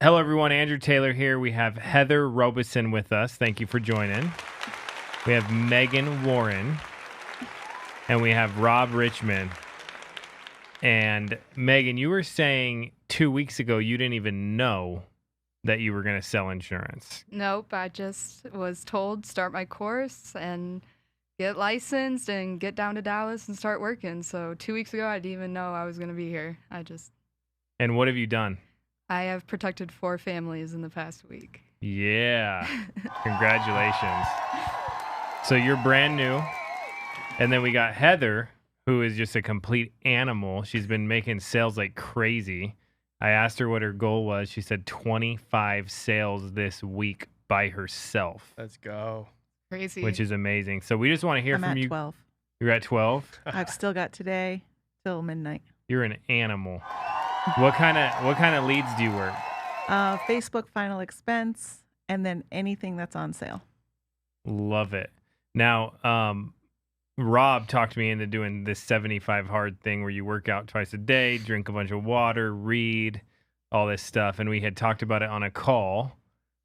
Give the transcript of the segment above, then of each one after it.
Hello, everyone. Andrew Taylor here. We have Heather Robeson with us. Thank you for joining. We have Megan Warren. And we have Rob Richmond. And Megan, you were saying 2 weeks ago you didn't even know that you were going to sell insurance. Nope, I just was told start my course and get licensed and get down to Dallas and start working. So 2 weeks ago, I didn't even know I was going to be here. And what have you done? I have protected 4 families in the past week. Yeah. Congratulations. So you're brand new. And then we got Heather, who is just a complete animal. She's been making sales like crazy. I asked her what her goal was. She said 25 sales this week by herself. Let's go. Crazy. Which is amazing. So we just want to hear from you. I'm at 12. You're at 12? I've still got today till midnight. You're an animal. What kind of leads do you work? Facebook final expense, and then anything that's on sale. Love it. Now, Rob talked me into doing this 75 hard thing where you work out twice a day, drink a bunch of water, read, all this stuff. And we had talked about it on a call,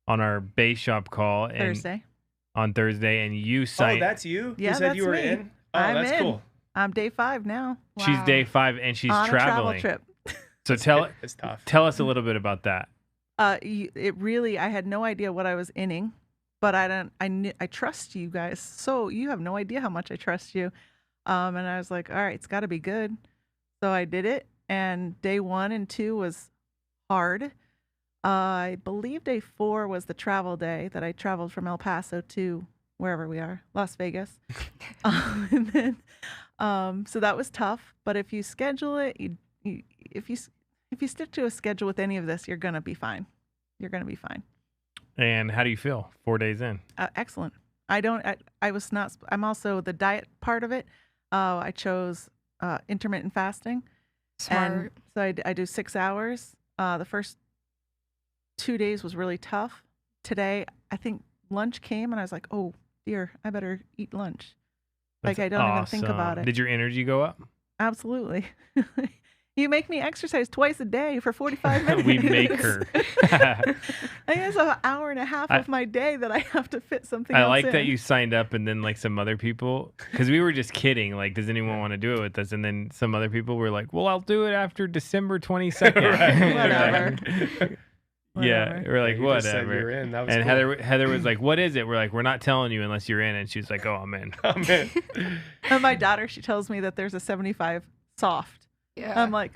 on our base shop call. And Thursday. On Thursday, and you signed. Oh, that's you? Yeah, You said that's you were me. in? Oh, I'm that's in. cool. I'm day 5 now. She's Wow. day 5, and she's on traveling. a travel trip. So It's tough. tell us a little bit about that. I had no idea what I was inning, but I trust you guys. So you have no idea how much I trust you. And I was like, all right, it's got to be good. So I did it. And day 1 and 2 was hard. I believe day 4 was the travel day that I traveled from El Paso to wherever we are, Las Vegas. And then, so that was tough. But if you schedule it, if you stick to a schedule with any of this, you're gonna be fine. You're gonna be fine. And how do you feel 4 days in? Excellent. I'm also the diet part of it. I chose intermittent fasting. Smart. And so I do 6 hours. The first 2 days was really tough. Today, I think lunch came and I was like, oh dear, I better eat lunch. That's like I don't even think awesome. about it. Did your energy go up? Absolutely. You make me exercise twice a day for 45 minutes. We make her. I guess an hour and a half of my day that I have to fit something else I like in. that you signed up and then like some other people, because we were just kidding, like, does anyone want to do it with us? And then some other people were like, well, I'll do it after December 22nd. Whatever. Yeah, we're like, You just said whatever. you were in. That was And cool. Heather was like, what is it? We're like, we're not telling you unless you're in. And she's like, oh, I'm in. I'm in. And my daughter, she tells me that there's a 75 soft. Yeah. I'm like,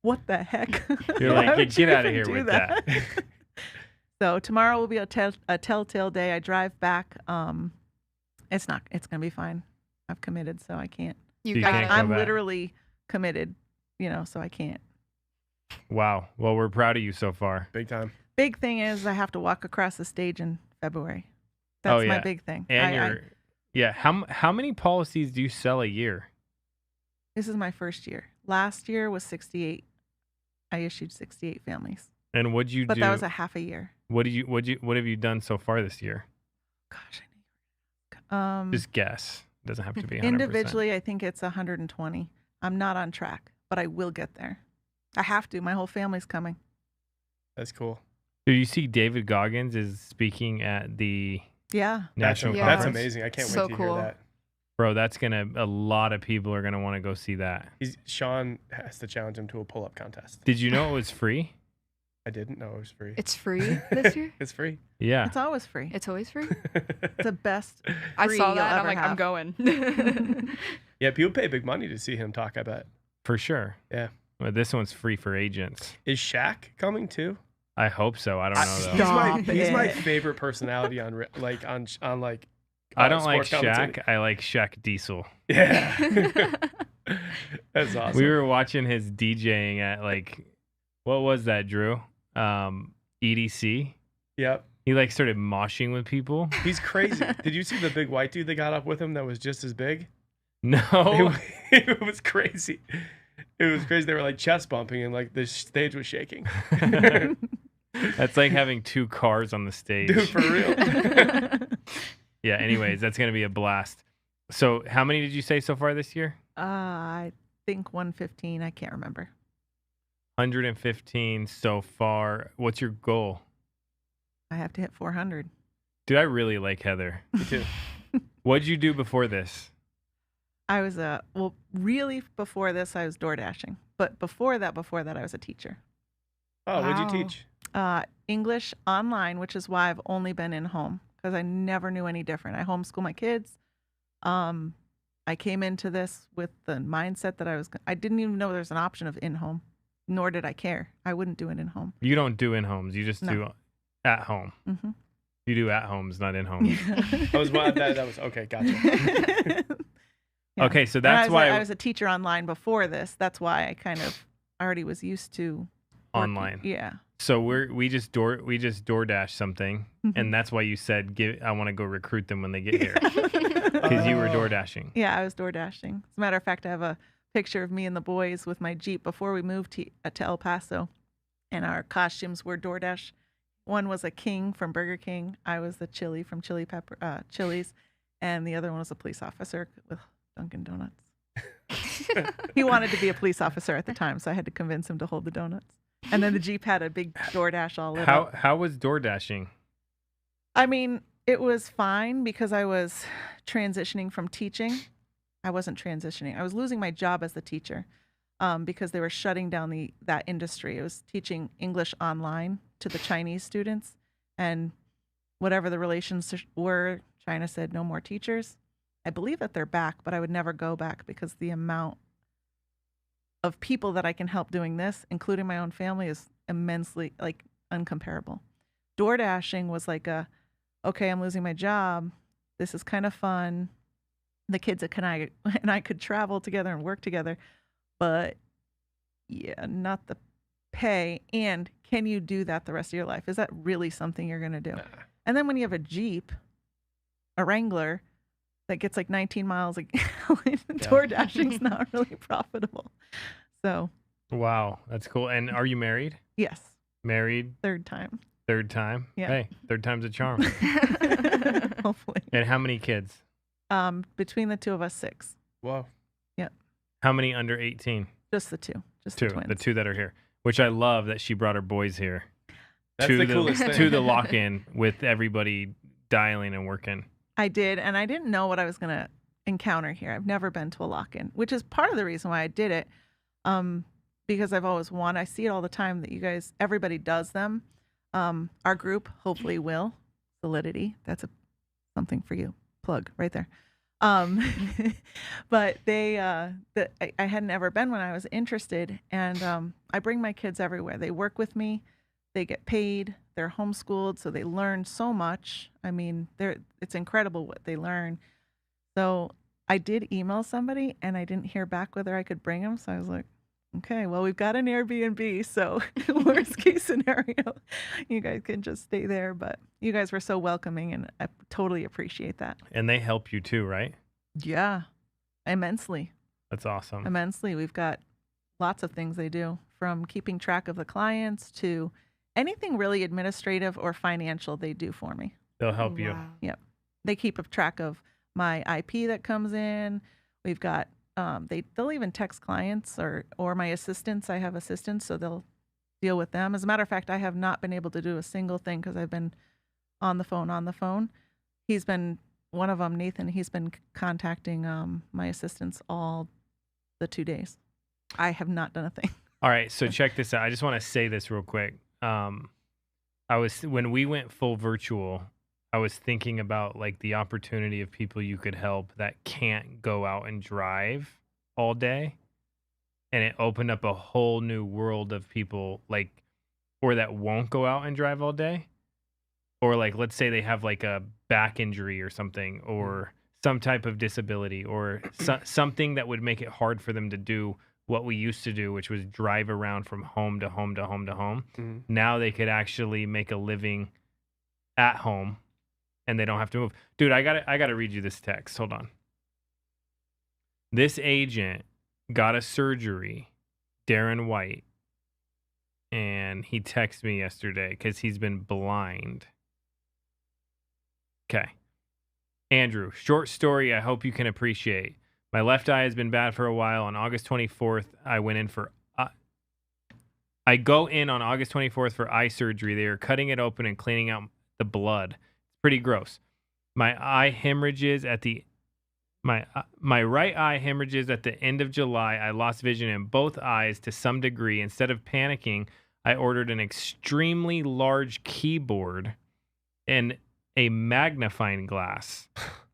what the heck? You're Why like, would get you out of even here do with that. So tomorrow will be a telltale day. I drive back. It's going to be fine. I've committed, so I can't. You You got can't it. go I'm back. literally committed, so I can't. Wow. Well, we're proud of you so far. Big time. Big thing is I have to walk across the stage in February. Oh, That's my yeah. big thing. And how many policies do you sell a year? This is my first year. Last year was 68. I issued 68 families, And what'd you but do? that was a half a year. What have you done so far this year? Gosh, I need. Just guess. Doesn't have to be 100%. Individually, I think it's 120. I'm not on track, but I will get there. I have to. My whole family's coming. That's cool. Do you see David Goggins is speaking at the Yeah. National Yeah. That's Conference? amazing. I can't So wait to cool. hear that. Bro, a lot of people are gonna want to go see that. Sean has to challenge him to a pull-up contest. Did you know it was free? I didn't know it was free. It's free this year? It's free. Yeah. It's always free. It's always free? It's the best. I free saw you'll that and I'm ever like, I'm have. going. Yeah, people pay big money to see him talk, I bet. For sure. Yeah. But this one's free for agents. Is Shaq coming too? I hope so. I don't know though. Stop He's my it. favorite personality on I don't like sports commentating. Shaq. I like Shaq Diesel. Yeah. That's awesome. We were watching his DJing at what was that, Drew? EDC. Yep. He started moshing with people. He's crazy. Did you see the big white dude that got up with him that was just as big? No. It was crazy. It was crazy. They were chest bumping and the stage was shaking. That's like having 2 cars on the stage. Dude, for real. Yeah, anyways, that's going to be a blast. So how many did you say so far this year? I think 115. I can't remember. 115 so far. What's your goal? I have to hit 400. Dude, I really like Heather. Me too. What'd you do before this? I was really before this I was door dashing, but before that I was a teacher. Oh, what'd you Wow. teach? English online, which is why I've only been in home because I never knew any different. I homeschool my kids. I came into this with the mindset that I didn't even know there's an option of in home, nor did I care. I wouldn't do it in home. You don't do in homes. You just No. do at home. Mm-hmm. You do at homes, not in homes. That was okay. Gotcha. Yeah. Okay, so And that's why I was a teacher online before this. That's why I kind of already was used to working. online. Yeah. So we just DoorDash something, Mhm. and that's why you said I want to go recruit them when they get here because you were Oh. door dashing. Yeah, I was door dashing. As a matter of fact, I have a picture of me and the boys with my Jeep before we moved to El Paso, and our costumes were DoorDash. One was a king from Burger King. I was the chili from Chili's, and the other one was a police officer with Dunkin' Donuts. He wanted to be a police officer at the time, so I had to convince him to hold the donuts. And then the Jeep had a big DoorDash all lit up. How was door dashing? I mean, it was fine because I was transitioning from teaching. I wasn't transitioning. I was losing my job as the teacher because they were shutting down that industry. It was teaching English online to the Chinese students. And whatever the relations were, China said no more teachers. I believe that they're back, but I would never go back because the amount of people that I can help doing this, including my own family, is immensely uncomparable. Door dashing was like okay, I'm losing my job. This is kind of fun. The kids and I could travel together and work together, but yeah, not the pay. And can you do that the rest of your life? Is that really something you're going to do? Nah. And then when you have a Jeep, a Wrangler that gets like 19 miles a gallon, door dashing's not really profitable. So, Wow, that's cool. And are you married? yes, Married, third time. third time? Yeah. Hey, third time's a charm. Hopefully. And how many kids? Between the two of us, 6. Whoa. How many under 18? Just the two. Just Two. the twins. The two that are here. Which I love that she brought her boys here. That's to the coolest thing. To the lock-in with everybody dialing and working. I did, and I didn't know what I was going to encounter here. I've never been to a lock-in, which is part of the reason why I did it, because I've always wanted. I see it all the time that everybody does them. Our group hopefully will. Solidity, that's something for you. Plug right there. But I hadn't ever been when I was interested, and I bring my kids everywhere. They work with me. They get paid. They're homeschooled, so they learn so much. I mean, it's incredible what they learn. So I did email somebody, and I didn't hear back whether I could bring them. So I was like, okay, well, we've got an Airbnb, so worst case scenario, you guys can just stay there. But you guys were so welcoming, and I totally appreciate that. And they help you too, right? Yeah, immensely. That's awesome. Immensely. We've got lots of things they do, from keeping track of the clients to anything really administrative or financial they do for me. They'll help you. Wow. They keep a track of my IP that comes in. We've got they'll even text clients or my assistants. I have assistants, so they'll deal with them. As a matter of fact, I have not been able to do a single thing because I've been on the phone. He's been one of them, Nathan. He's been contacting my assistants all the 2 days. I have not done a thing. All right, so check this out. I just want to say this real quick. When we went full virtual, I was thinking about like the opportunity of people you could help that can't go out and drive all day. And it opened up a whole new world of people or that won't go out and drive all day. Or like, let's say they have like a back injury or something, or some type of disability, or something that would make it hard for them to do what we used to do, which was drive around from home to home to home to home. Mhm. Now they could actually make a living at home and they don't have to move. Dude, I gotta read you this text. Hold on. This agent got a surgery, Darren White, and he texted me yesterday because he's been blind. Okay. Andrew, short story I hope you can appreciate. My left eye has been bad for a while. On August 24th, I went in for I go in on August 24th for eye surgery. They are cutting it open and cleaning out the blood. Pretty gross. My eye hemorrhages at the my right eye hemorrhages at the end of July. I lost vision in both eyes to some degree. Instead of panicking, I ordered an extremely large keyboard and a magnifying glass.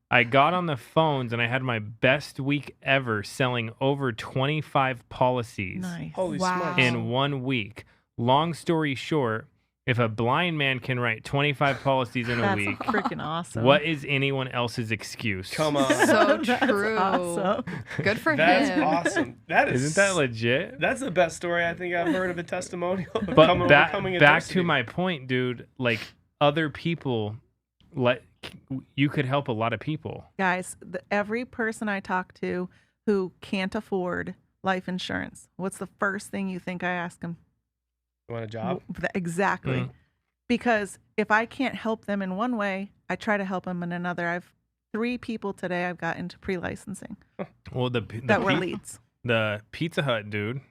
I got on the phones and I had my best week ever selling over 25 policies Nice. Holy Wow. smokes. in 1 week. Long story short, if a blind man can write 25 policies in a That's week, freaking awesome. what is anyone else's excuse? Come on. So That's true. awesome. Good for That's him. awesome. That is. Isn't that legit? That's the best story I think I've heard of a testimonial. Of But overcoming back adversity. to my point, dude, like other people, you could help a lot of people. Guys, every person I talk to who can't afford life insurance, what's the first thing you think I ask them? You want a job? Exactly. Mm. Because if I can't help them in one way, I try to help them in another. I've 3 people today I've got into pre-licensing Well, that were leads. the Pizza Hut dude,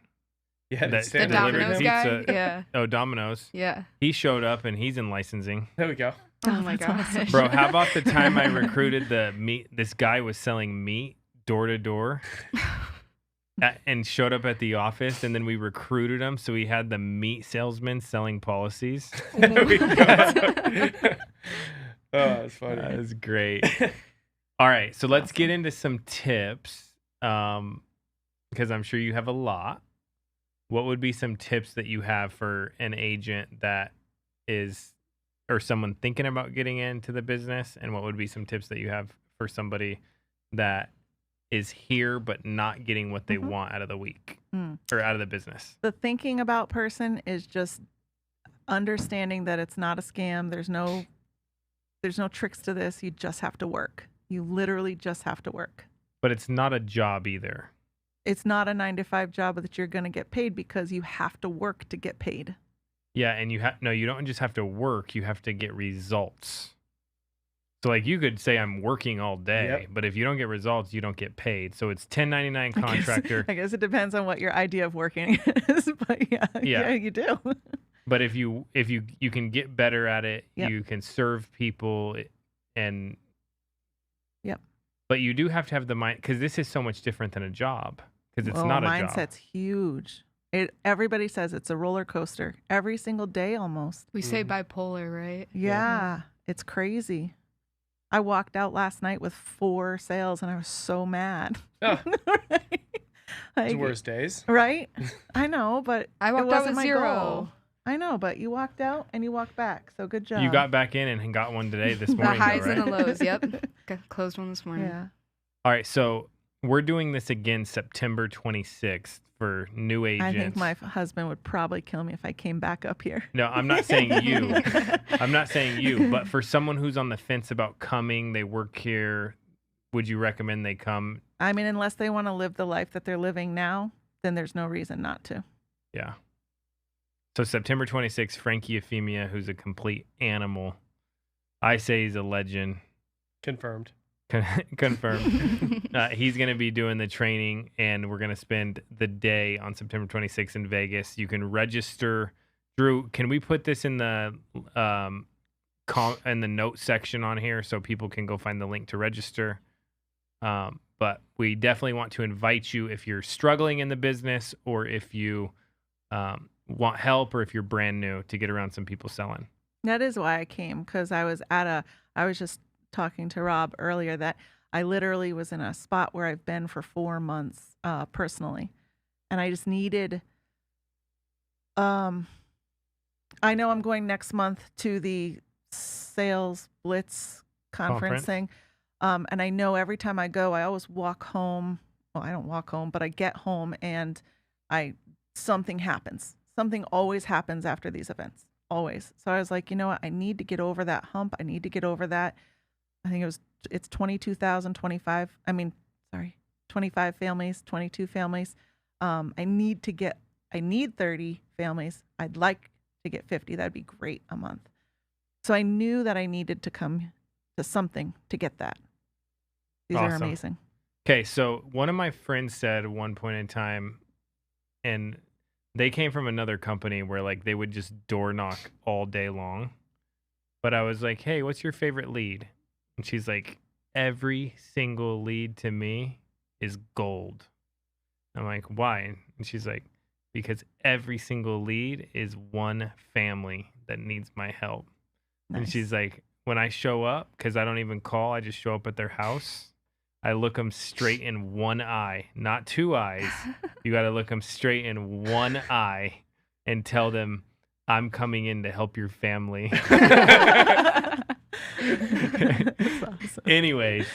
Yeah, That- The stand delivered Domino's pizza. guy? Yeah. oh Domino's, Yeah. he showed up and he's in licensing. There we go. Oh my That's awesome. gosh. Bro, how about the time I recruited the meat? This guy was selling meat door to door and showed up at the office, and then we recruited him. So we had the meat salesman selling policies. There we go. Oh, that's funny. That is great. All right, so let's get into some tips because I'm sure you have a lot. What would be some tips that you have for an agent that is, or someone thinking about getting into the business? And what would be some tips that you have for somebody that is here but not getting what they want out of the week or out of the business? The thinking about person is just understanding that it's not a scam. There's no tricks to this. You just have to work. You literally just have to work. But it's not a job either. It's not a 9-to-5 job that you're going to get paid because you have to work to get paid. Yeah, and you don't just have to work, you have to get results. So like you could say I'm working all day, Yep. but if you don't get results, you don't get paid. So it's 1099 contractor. I guess it depends on what your idea of working is, but yeah, you do. But if you can get better at it, Yep. you can serve people and Yep. But you do have to have the mind, because this is so much different than a job, because it's not a job. Mindset's huge. Everybody says it's a roller coaster every single day almost. We say bipolar, right? Yeah, it's crazy. I walked out last night with 4 sales and I was so mad. Oh, Right? it's Like, worst days. right? I know, but I it walked out wasn't with my 0. goal. I know, but you walked out and you walked back. So good job. You got back in and got one today this The morning, highs though, and right? the lows. Yep. Closed one this morning. Yeah. All right, so we're doing this again September 26th for new agents. I think my husband would probably kill me if I came back up here. No, I'm not saying you. I'm not saying you, but for someone who's on the fence about coming, they work here, would you recommend they come? I mean, unless they want to live the life that they're living now, then there's no reason not to. Yeah. So September 26th, Frankie Euphemia, who's a complete animal. I say he's a legend. Confirmed. Confirmed. He's going to be doing the training, and we're going to spend the day on September 26th in Vegas. You can register. Drew, can we put this in the note section on here so people can go find the link to register? But we definitely want to invite you if you're struggling in the business, or if you want help, or if you're brand new, to get around some people selling. That is why I came, because I was just talking to Rob earlier that I literally was in a spot where I've been for 4 months personally. And I just needed, I know I'm going next month to the Sales Blitz conference thing. And I know every time I go, I always walk home. Well, I don't walk home, but I get home and something happens. Something always happens after these events. Always. So I was like, you know what? I need to get over that hump. I need to get over that. I think it's 22,000, 25 families, 22 families. I need 30 families. I'd like to get 50. That'd be great a month. So I knew that I needed to come to something to get that. These are Awesome. amazing. Okay, so one of my friends said at one point in time, and They came from another company where like they would just door knock all day long. But I was like, hey, what's your favorite lead? And she's like, every single lead to me is gold. I'm like, why? And she's like, because every single lead is one family that needs my help. Nice. And she's like, when I show up, because I don't even call, I just show up at their house. I look them straight in one eye, not two eyes. You got to look them straight in one eye and tell them, I'm coming in to help your family. That's awesome. Anyways,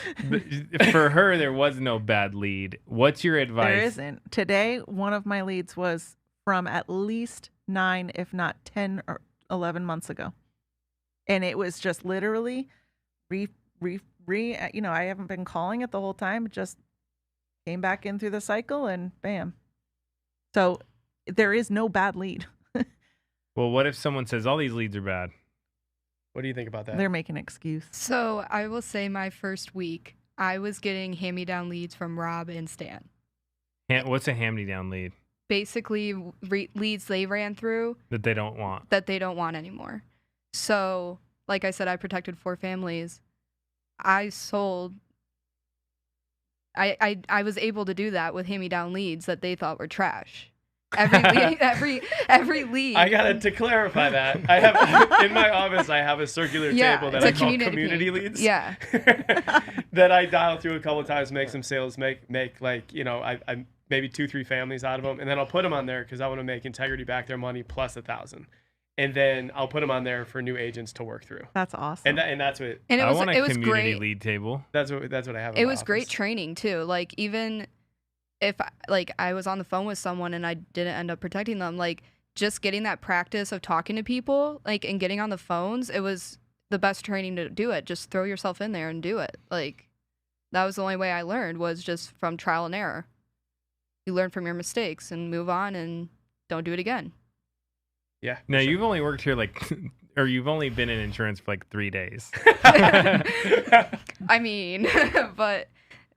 for her, there was no bad lead. What's your advice? There isn't. Today, one of my leads was from at least 9, if not 10 or 11 months ago. And it was just literally I haven't been calling it the whole time. It just came back in through the cycle and bam. So there is no bad lead. Well, what if someone says all these leads are bad? What do you think about that? They're making an excuse. So I will say my first week, I was getting hand-me-down leads from Rob and Stan. What's a hand-me-down lead? Basically, leads they ran through That they don't want. that they don't want anymore. So, like I said, I protected 4 families. I sold. I was able to do that with hand-me-down leads that they thought were trash. Every lead. I got to clarify that. I have in my office. I have a circular table that it's I a call community page. leads. Yeah. That I dial through a couple of times, make some sales, make like I maybe 2-3 families out of them, and then I'll put them on there because I want to make Integrity back their money plus 1,000, and then I'll put them on there for new agents to work through. That's awesome. And that's what. And I want a it was community great. lead table. That's what I have. In It my was great office. training too. Like even if I was on the phone with someone and I didn't end up protecting them, like just getting that practice of talking to people, like and getting on the phones, it was the best training to do it. Just throw yourself in there and do it. Like that was the only way I learned was just from trial and error. You learn from your mistakes and move on and don't do it again. Yeah. Now, for sure. you've only worked here or you've only been in insurance for like 3 days. I mean, but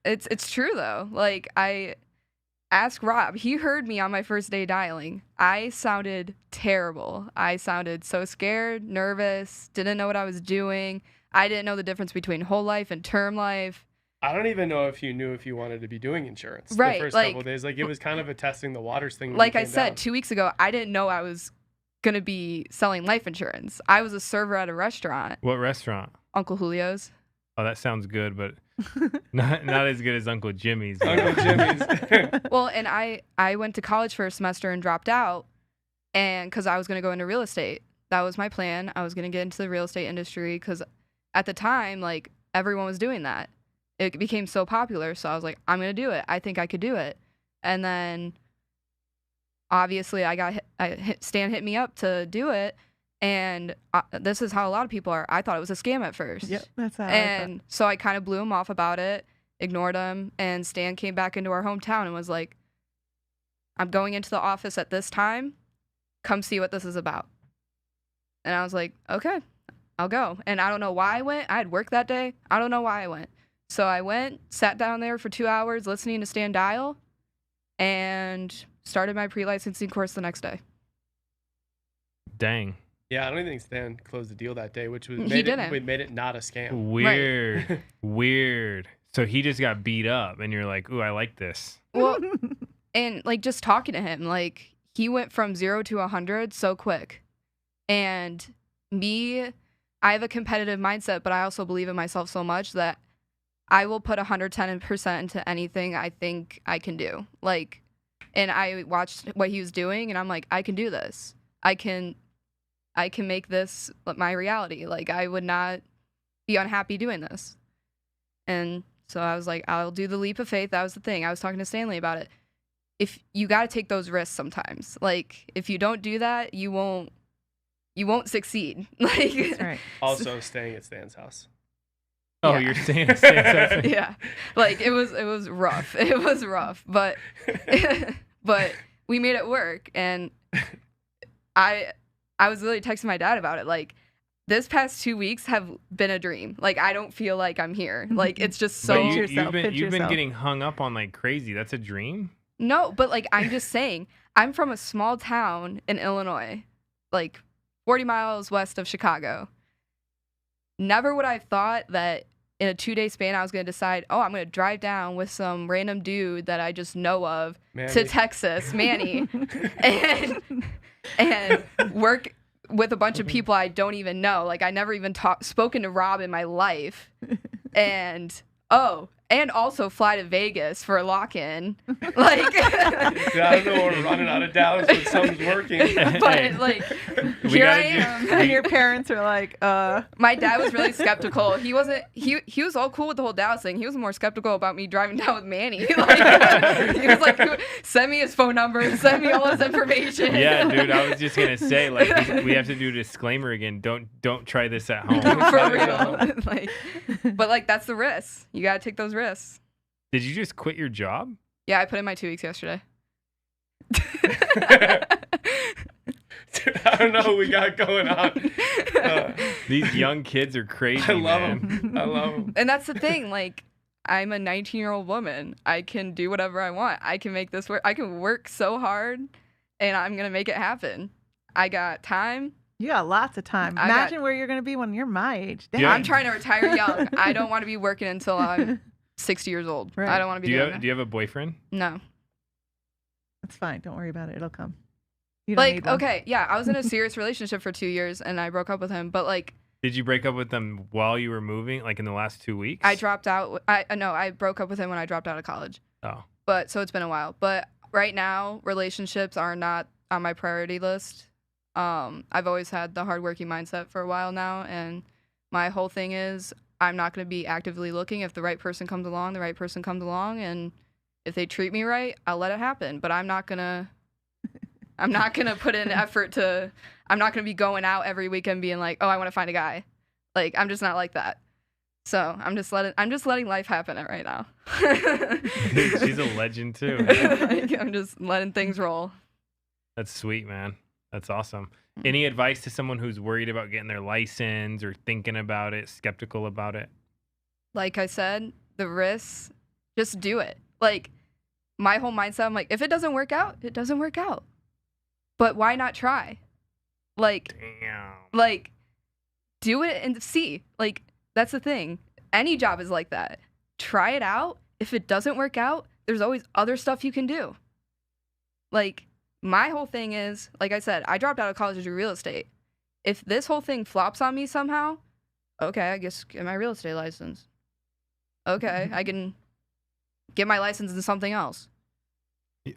it's true though. Like I asked Rob, he heard me on my first day dialing. I sounded terrible. I sounded so scared, nervous, didn't know what I was doing. I didn't know the difference between whole life and term life. I don't even know if you knew if you wanted to be doing insurance Right, the first like- couple of days. Like it was kind of a testing the waters thing. when Like you I came said, down. 2 weeks ago, I didn't know I was going to be selling life insurance. I was a server at a restaurant, What restaurant? Uncle Julio's. Oh, that sounds good, but not as good as Uncle Jimmy's. though. Uncle Jimmy's. Well, and I went to college for a semester and dropped out, and because I was going to go into real estate. That was my plan. I was going to get into the real estate industry because at the time, like, everyone was doing that. It became so popular, so I was like, I'm going to do it. I think I could do it. And then, obviously, Stan hit me up to do it, and this is how a lot of people are. I thought it was a scam at first. Yep, that's how I And so I kind of blew him off about it, ignored him, and Stan came back into our hometown and was like, I'm going into the office at this time. Come see what this is about. And I was like, okay, I'll go. And I don't know why I went. I had work that day. I don't know why I went. So I went, sat down there for 2 hours listening to Stan dial, and started my pre-licensing course the next day. Dang. Yeah, I don't even think Stan closed the deal that day, which was He didn't. made it not a scam. Weird. Weird. So he just got beat up, and you're like, ooh, I like this. Well, and like just talking to him, like he went from 0 to 100 so quick. And me, I have a competitive mindset, but I also believe in myself so much that I will put 110% into anything I think I can do. Like, and I watched what he was doing, and I'm like, I can do this. I can make this my reality. Like, I would not be unhappy doing this. And so I was like, I'll do the leap of faith. That was the thing. I was talking to Stanley about it. If you got to take those risks sometimes. Like, if you don't do that, you won't succeed. Like, That's right. Also, staying at Stan's house. Oh, Yeah. you're saying yeah. Like, it was rough. It was rough, but but we made it work. And I was literally texting my dad about it. Like, this past 2 weeks have been a dream. Like, I don't feel like I'm here. Like, it's just so. But Pinch yourself, you've been pinch you've been yourself. getting hung up on like crazy. That's a dream. No, but like, I'm just saying, I'm from a small town in Illinois, like 40 miles west of Chicago. Never would I have thought that in a 2-day span, I was going to decide, I'm going to drive down with some random dude that I just know of to Texas, Manny, and work with a bunch of people I don't even know. Like, I never even spoken to Rob in my life. And also fly to Vegas for a lock-in. Like, I don't know, we're running out of Dallas, but something's working. But like, here I am. And your parents are like, My dad was really skeptical. He wasn't. He was all cool with the whole Dallas thing. He was more skeptical about me driving down with Manny. Like, he was like, send me his phone number, send me all his information. Yeah, dude. I was just gonna say, like, we have to do a disclaimer again. Don't try this at home. For real. Like, but like, that's the risk. You gotta take those risks. Did you just quit your job? Yeah, I put in my 2 weeks yesterday. Dude, I don't know what we got going on. These young kids are crazy. I love man. them. I love them. And that's the thing. Like, I'm a 19-year-old woman. I can do whatever I want. I can make this work. I can work so hard, and I'm gonna make it happen. I got time. you got lots of time. Imagine where you're going to be when you're my age. Damn. Yeah. I'm trying to retire young. I don't want to be working until I'm 60 years old. Right. I don't want to be doing that. Do you have a boyfriend? No. It's fine. Don't worry about it. It'll come. You don't Like, need one. okay, yeah, I was in a serious relationship for 2 years, and I broke up with him. But like, Did you break up with them while you were moving, like in the last 2 weeks? I dropped out. I broke up with him when I dropped out of college. Oh. But so it's been a while. But right now, relationships are not on my priority list. I've always had the hardworking mindset for a while now, and my whole thing is I'm not going to be actively looking. If the right person comes along, the right person comes along, and if they treat me right, I'll let it happen. But I'm not gonna put in effort to. I'm not gonna be going out every weekend being like, oh, I want to find a guy. Like, I'm just not like that. So I'm just letting life happen right now. She's a legend too. Like, I'm just letting things roll. That's sweet, man. That's awesome. Any advice to someone who's worried about getting their license or thinking about it, skeptical about it? Like I said, the risks, just do it. Like, my whole mindset, I'm like, if it doesn't work out, it doesn't work out. But why not try? Like, Damn. like, do it and see. Like, that's the thing. Any job is like that. Try it out. If it doesn't work out, there's always other stuff you can do. Like, my whole thing is, like I said, I dropped out of college to do real estate. If this whole thing flops on me somehow, okay, I guess get my real estate license. Okay, I can get my license in something else.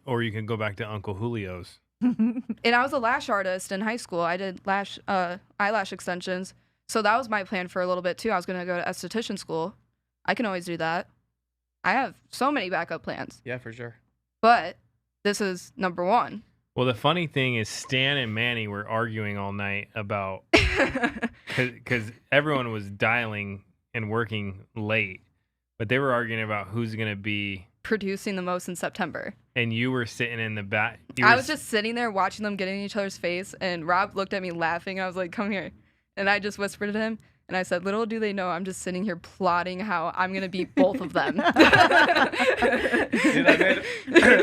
Or you can go back to Uncle Julio's. And I was a lash artist in high school. I did eyelash extensions. So that was my plan for a little bit too. I was going to go to esthetician school. I can always do that. I have so many backup plans. Yeah, for sure. But this is number one. Well, the funny thing is Stan and Manny were arguing all night about, because everyone was dialing and working late, but they were arguing about who's going to be Producing the most in September. And you were sitting in the back. I was just sitting there watching them get in each other's face, and Rob looked at me laughing. And I was like, come here. And I just whispered to him, and I said, little do they know, I'm just sitting here plotting how I'm going to beat both of them. Dude,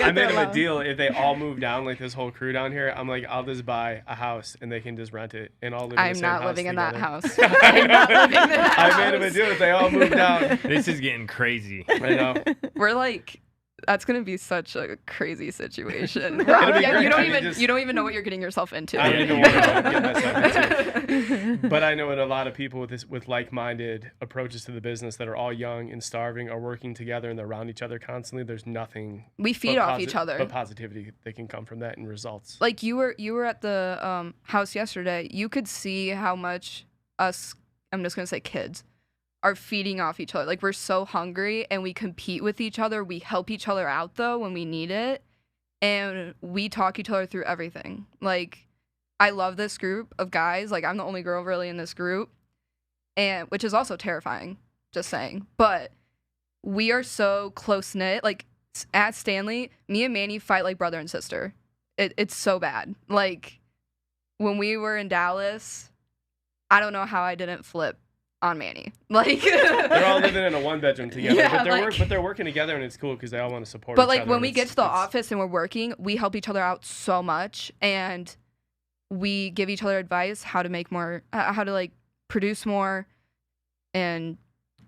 I made him a deal. If they all move down, like this whole crew down here, I'm like, I'll just buy a house, and they can just rent it, and all live in the same house. I'm not living in that house. I'm not living in that house. I made him a deal if they all move down. This is getting crazy. I know. We're like, that's gonna be such a crazy situation. It'll be Yeah, great. you don't even know what you're getting yourself into. I don't even know what I'm getting myself into. But I know that a lot of people with like-minded approaches to the business that are all young and starving are working together and they're around each other constantly. There's nothing. We feed off each other. But positivity that can come from that and results. Like you were at the house yesterday. You could see how much us. I'm just gonna say kids are feeding off each other. Like, we're so hungry and we compete with each other. We help each other out though when we need it, and we talk each other through everything. Like, I love this group of guys. Like, I'm the only girl really in this group, and which is also terrifying, just saying. But we are so close knit. Like, at Stanley, me and Manny fight like brother and sister. It's so bad. Like, when we were in Dallas, I don't know how I didn't flip on Manny. Like They're all living in a 1-bedroom together, Yeah, but they're working together, and it's cool because they all want to support But each like other. when we and get to the it's- office and we're working, we help each other out so much, and we give each other advice how to make more, how to like produce more, and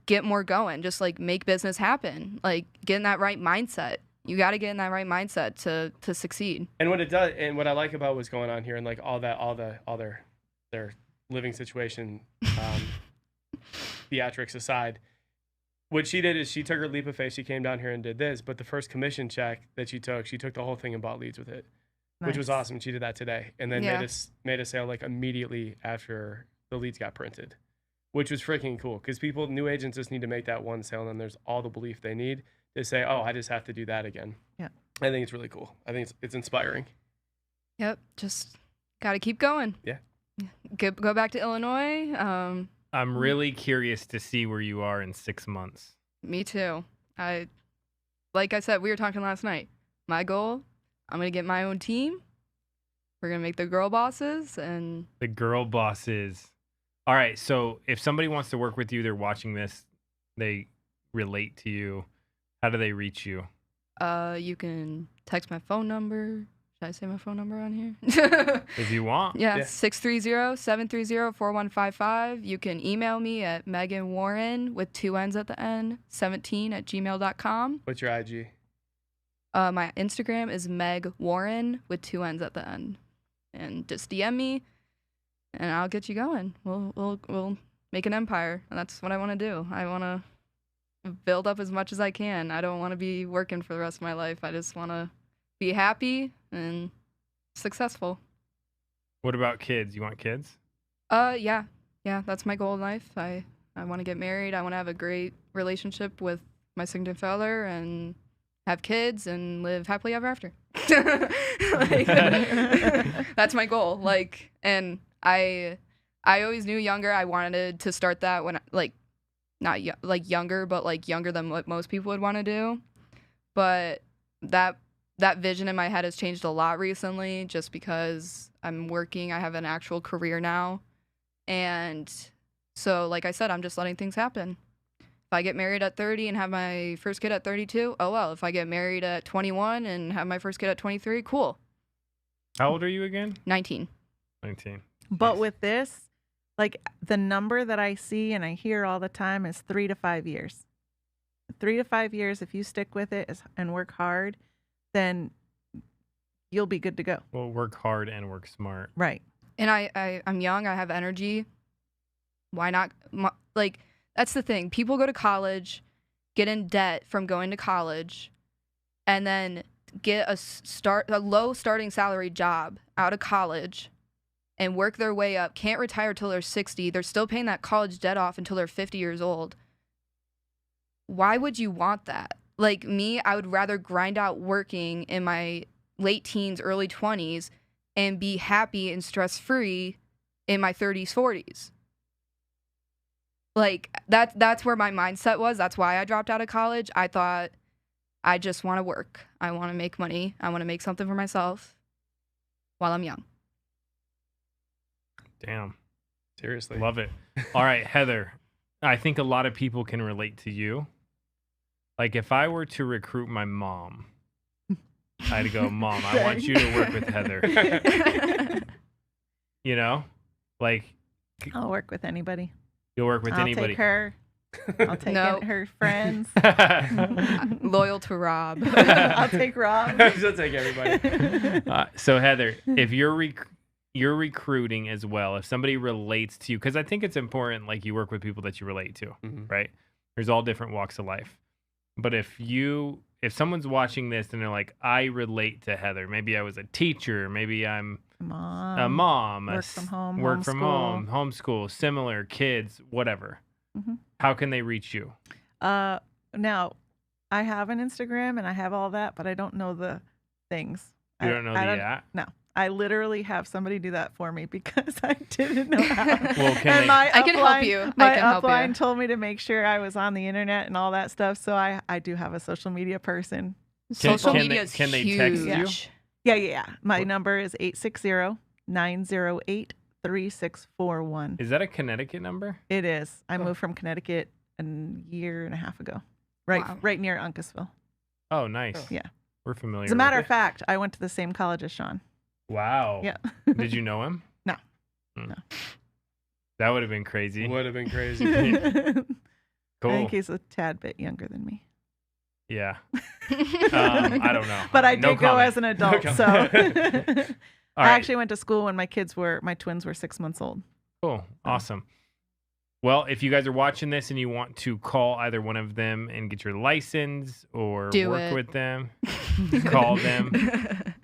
get more going. Just like make business happen. Like get in that right mindset. You got to get in that right mindset to succeed. And what it does, and what I like about what's going on here, and like all their living situation, theatrics aside, what she did is she took her leap of faith. She came down here and did this, but the first commission check that she took the whole thing and bought leads with it, which was Nice. awesome. She did that today, and then Yeah. made a sale like immediately after the leads got printed, which was freaking cool because new agents just need to make that one sale, and then there's all the belief they need to say, oh, I just have to do that again. Yeah. I think it's really cool. I think it's inspiring. Yep. Just got to keep going. Yeah. Go back to Illinois. I'm really curious to see where you are in 6 months. Me too. Like I said, we were talking last night. My goal, I'm gonna get my own team. We're gonna make the girl bosses, and The girl bosses. All right, so if somebody wants to work with you, they're watching this, they relate to you. How do they reach you? you can text my phone number. Should I say my phone number on here? If you want. Yeah, Yeah. 630-730-4155. You can email me at Megan Warren with 2 N's at the end, 17@gmail.com. What's your IG? My Instagram is Meg Warren with 2 N's at the end. And just DM me, and I'll get you going. We'll make an empire, and that's what I want to do. I want to build up as much as I can. I don't want to be working for the rest of my life. I just want to be happy and successful. What about kids? You want kids? Yeah, that's my goal in life. I want to get married. I want to have a great relationship with my significant other and have kids and live happily ever after. Like, that's my goal. Like, and I always knew younger I wanted to start that when not like younger, but like younger than what most people would want to do. But that vision in my head has changed a lot recently, just because I'm working. I have an actual career now. And so, like I said, I'm just letting things happen. If I get married at 30 and have my first kid at 32, oh well. If I get married at 21 and have my first kid at 23, cool. How old are you again? 19. 19. But Nice. with this, like the number that I see and I hear all the time is 3 to 5 years. 3 to 5 years, if you stick with it and work hard, then you'll be good to go. Well, work hard and work smart. Right. And I'm young. I have energy. Why not? Like, that's the thing. People go to college, get in debt from going to college, and then get a low starting salary job out of college and work their way up. Can't retire till they're 60. They're still paying that college debt off until they're 50 years old. Why would you want that? Like me, I would rather grind out working in my late teens, early 20s, and be happy and stress-free in my 30s, 40s. Like, that's where my mindset was. That's why I dropped out of college. I thought, I just want to work. I want to make money. I want to make something for myself while I'm young. Damn. Seriously. Love it. All right, Heather. I think a lot of people can relate to you. Like if I were to recruit my mom, I'd go, Mom, I want you to work with Heather. You know? Like I'll work with anybody. you'll work with I'll anybody. take her. I'll take No. her friends. Loyal to Rob. I'll take Rob. She'll take everybody. So Heather, if you're recruiting as well, if somebody relates to you, because I think it's important, like you work with people that you relate to, Mhm. right? There's all different walks of life. But if someone's watching this and they're like, I relate to Heather, maybe I was a teacher, maybe I'm Mom. a mom, work from home, work from homeschool. home, homeschool, similar kids, whatever. Mhm. How can they reach you? Now, I have an Instagram and I have all that, but I don't know the things. You don't know the app? No. I literally have somebody do that for me because I didn't know how. Well, can And they- my I can help upline- you. I My can help you. upline told me to make sure I was on the internet and all that stuff. So I do have a social media person. Social can media they- is can they huge. text you? Yeah. My number is 860-908-3333. 3641. Is that a Connecticut number? It is. I Oh. moved from Connecticut a year and a half ago. Right, Wow. right near Uncasville. Oh, nice. Yeah. We're familiar. As a matter with of fact, I went to the same college as Sean. it. Wow. Yeah. Did you know him? No. Hmm. No. That would have been crazy. Would have been crazy. Cool. I think he's a tad bit younger than me. Yeah. I don't know. But I No did go comment. as an adult, No so All I right. actually went to school when my twins were 6 months old. Cool. Awesome. Well, if you guys are watching this and you want to call either one of them and get your license or Do work it. with them, call them.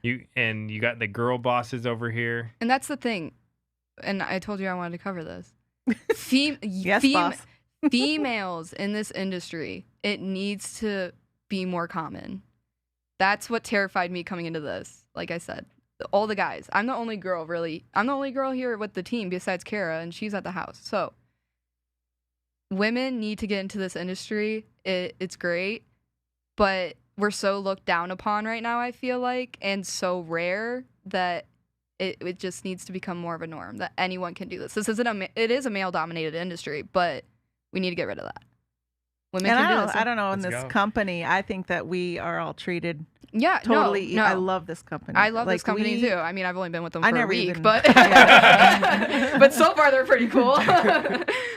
You got the girl bosses over here. And that's the thing. And I told you I wanted to cover this. Yes, boss. Females in this industry, it needs to be more common. That's what terrified me coming into this. Like I said, all the guys. I'm the only girl, really. I'm the only girl here with the team besides Kara, and she's at the house. So women need to get into this industry. It's great, but we're so looked down upon right now, I feel like, and so rare that it just needs to become more of a norm that anyone can do this. It is a male-dominated industry, but we need to get rid of that. Women And can do this. I don't know, in Let's this go. company, I think that we are all treated Yeah, totally. No. I love this company. I love this Like, company we- too. I mean, I've only been with them I for a never week, even- but Yeah. but so far they're pretty cool.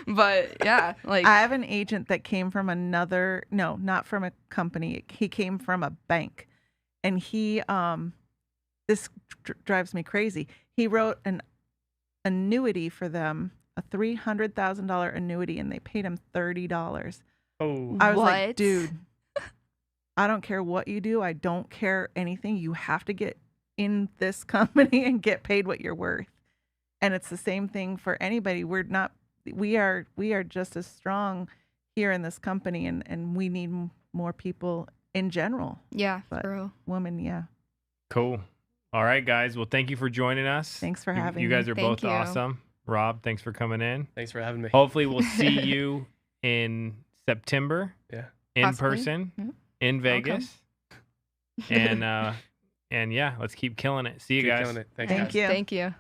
But yeah, like I have an agent that came from not from a company. He came from a bank, and he this drives me crazy. He wrote an annuity for them, a $300,000 annuity, and they paid him $30. Oh, I was What? like, dude, I don't care what you do. I don't care anything. You have to get in this company and get paid what you're worth. And it's the same thing for anybody. We are just as strong here in this company, and we need more people in general. yeah, But- for real. Women, yeah. Cool. All right, guys. Well, thank you for joining us. Thanks for You- having You me. guys are Thank both you. awesome. Rob, thanks for coming in. thanks for having me. Hopefully, we'll see you in September Yeah. in Possibly. person Mhm. in come. Vegas. And yeah, let's keep killing it. See you Keep guys. killing it. Thanks, Thank guys. you. Thank you.